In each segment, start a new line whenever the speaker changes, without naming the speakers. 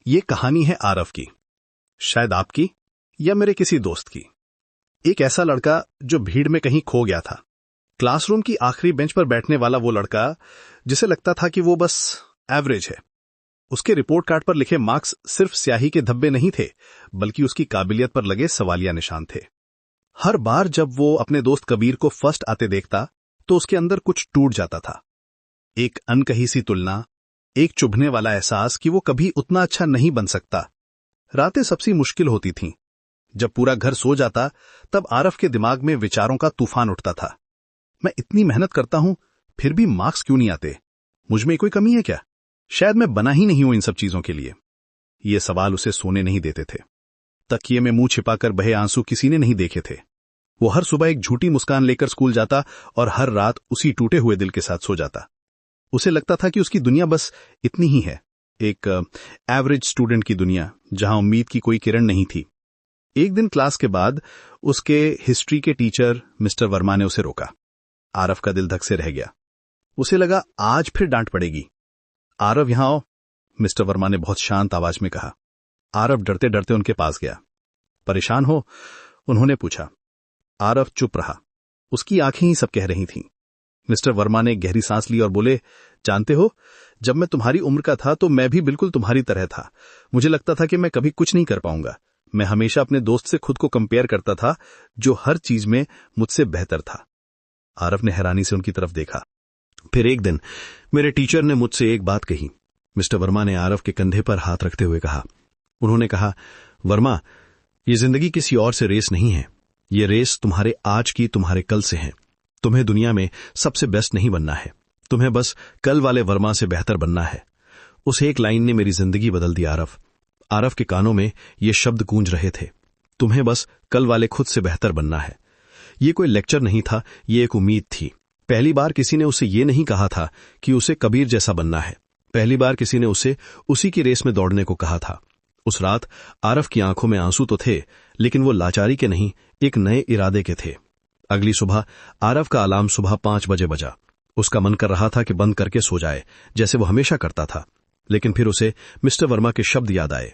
ये कहानी है आरव की, शायद आपकी या मेरे किसी दोस्त की। एक ऐसा लड़का जो भीड़ में कहीं खो गया था। क्लासरूम की आखिरी बेंच पर बैठने वाला वो लड़का जिसे लगता था कि वो बस एवरेज है। उसके रिपोर्ट कार्ड पर लिखे मार्क्स सिर्फ स्याही के धब्बे नहीं थे, बल्कि उसकी काबिलियत पर लगे सवालिया निशान थे। हर बार जब वो अपने दोस्त कबीर को फर्स्ट आते देखता तो उसके अंदर कुछ टूट जाता था। एक अनकही सी तुलना, एक चुभने वाला एहसास कि वो कभी उतना अच्छा नहीं बन सकता। रातें सबसे मुश्किल होती थीं। जब पूरा घर सो जाता तब आरव के दिमाग में विचारों का तूफान उठता था। मैं इतनी मेहनत करता हूं, फिर भी मार्क्स क्यों नहीं आते? मुझ में कोई कमी है क्या? शायद मैं बना ही नहीं हूं इन सब चीजों के लिए। ये सवाल उसे सोने नहीं देते थे। तकिए में मुंह छिपाकर बहे आंसू किसी ने नहीं देखे थे। वो हर सुबह एक झूठी मुस्कान लेकर स्कूल जाता और हर रात उसी टूटे हुए दिल के साथ सो जाता। उसे लगता था कि उसकी दुनिया बस इतनी ही है, एक एवरेज स्टूडेंट की दुनिया जहां उम्मीद की कोई किरण नहीं थी। एक दिन क्लास के बाद उसके हिस्ट्री के टीचर मिस्टर वर्मा ने उसे रोका। आरव का दिल धक से रह गया। उसे लगा आज फिर डांट पड़ेगी। आरव यहां आओ, मिस्टर वर्मा ने बहुत शांत आवाज में कहा। आरव डरते डरते उनके पास गया। परेशान हो? उन्होंने पूछा। आरव चुप रहा। उसकी आंखें ही सब कह रही थीं। मिस्टर वर्मा ने गहरी सांस ली और बोले, जानते हो, जब मैं तुम्हारी उम्र का था तो मैं भी बिल्कुल तुम्हारी तरह था। मुझे लगता था कि मैं कभी कुछ नहीं कर पाऊंगा। मैं हमेशा अपने दोस्त से खुद को कंपेयर करता था, जो हर चीज में मुझसे बेहतर था। आरव ने हैरानी से उनकी तरफ देखा। फिर एक दिन मेरे टीचर ने मुझसे एक बात कही। मिस्टर वर्मा ने आरव के कंधे पर हाथ रखते हुए कहा। उन्होंने कहा, वर्मा, ये जिंदगी किसी और से रेस नहीं है। ये रेस तुम्हारे आज की, तुम्हारे कल से है। तुम्हें दुनिया में सबसे बेस्ट नहीं बनना है, तुम्हें बस कल वाले वर्मा से बेहतर बनना है। उस एक लाइन ने मेरी जिंदगी बदल दी आरव। आरव के कानों में ये शब्द गूंज रहे थे, तुम्हें बस कल वाले खुद से बेहतर बनना है। ये कोई लेक्चर नहीं था, ये एक उम्मीद थी। पहली बार किसी ने उसे ये नहीं कहा था कि उसे कबीर जैसा बनना है। पहली बार किसी ने उसे उसी की रेस में दौड़ने को कहा था। उस रात आरव की आंखों में आंसू तो थे, लेकिन वो लाचारी के नहीं, एक नए इरादे के थे। अगली सुबह आरव का अलार्म सुबह 5 बजे बजा। उसका मन कर रहा था कि बंद करके सो जाए, जैसे वो हमेशा करता था। लेकिन फिर उसे मिस्टर वर्मा के शब्द याद आए,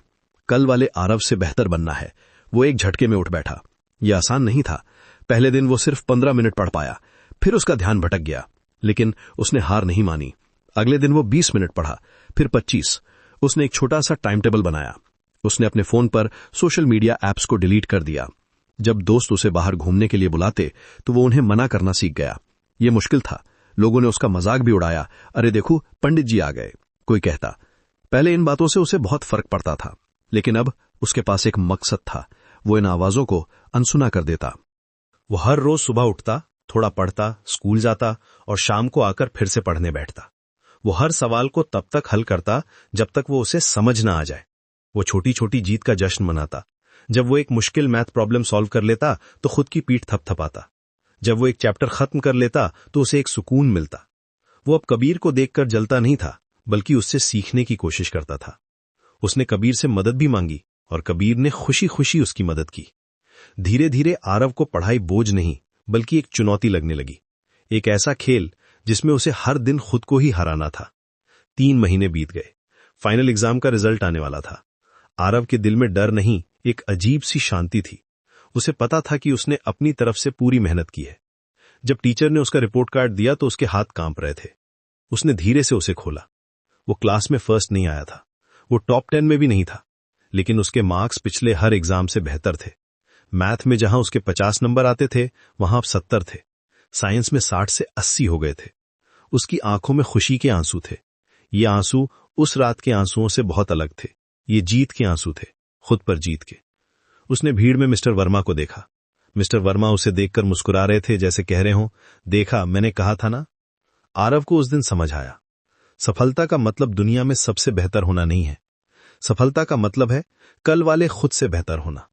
कल वाले आरव से बेहतर बनना है। वो एक झटके में उठ बैठा। यह आसान नहीं था। पहले दिन वो सिर्फ 15 मिनट पढ़ पाया, फिर उसका ध्यान भटक गया, लेकिन उसने हार नहीं मानी। अगले दिन वो 20 मिनट पढ़ा, फिर 25। उसने एक छोटा सा टाइम टेबल बनाया। उसने अपने फोन पर सोशल मीडिया एप्स को डिलीट कर दिया। जब दोस्त उसे बाहर घूमने के लिए बुलाते तो वो उन्हें मना करना सीख गया। ये मुश्किल था। लोगों ने उसका मजाक भी उड़ाया, अरे देखो पंडित जी आ गए, कोई कहता। पहले इन बातों से उसे बहुत फर्क पड़ता था, लेकिन अब उसके पास एक मकसद था। वो इन आवाजों को अनसुना कर देता। वो हर रोज सुबह उठता, थोड़ा पढ़ता, स्कूल जाता और शाम को आकर फिर से पढ़ने बैठता। वो हर सवाल को तब तक हल करता जब तक वो उसे समझ ना आ जाए। वो छोटी छोटी जीत का जश्न मनाता। जब वो एक मुश्किल मैथ प्रॉब्लम सॉल्व कर लेता तो खुद की पीठ थपथपाता। जब वो एक चैप्टर खत्म कर लेता तो उसे एक सुकून मिलता। वो अब कबीर को देखकर जलता नहीं था, बल्कि उससे सीखने की कोशिश करता था। उसने कबीर से मदद भी मांगी और कबीर ने खुशी खुशी उसकी मदद की। धीरे धीरे आरव को पढ़ाई बोझ नहीं, बल्कि एक चुनौती लगने लगी। एक ऐसा खेल जिसमें उसे हर दिन खुद को ही हराना था। 3 महीने बीत गए। फाइनल एग्जाम का रिजल्ट आने वाला था। आरव के दिल में डर नहीं, एक अजीब सी शांति थी। उसे पता था कि उसने अपनी तरफ से पूरी मेहनत की है। जब टीचर ने उसका रिपोर्ट कार्ड दिया तो उसके हाथ कांप रहे थे। उसने धीरे से उसे खोला। वो क्लास में फर्स्ट नहीं आया था, वो टॉप 10 में भी नहीं था, लेकिन उसके मार्क्स पिछले हर एग्जाम से बेहतर थे। मैथ में जहां उसके 50 नंबर आते थे, वहां अब 70 थे। साइंस में 60 से 80 हो गए थे। उसकी आंखों में खुशी के आंसू थे। ये आंसू उस रात के आंसुओं से बहुत अलग थे। ये जीत के आंसू थे, खुद पर जीत के। उसने भीड़ में मिस्टर वर्मा को देखा। मिस्टर वर्मा उसे देखकर मुस्कुरा रहे थे, जैसे कह रहे हों, देखा, मैंने कहा था ना। आरव को उस दिन समझ आया, सफलता का मतलब दुनिया में सबसे बेहतर होना नहीं है। सफलता का मतलब है कल वाले खुद से बेहतर होना।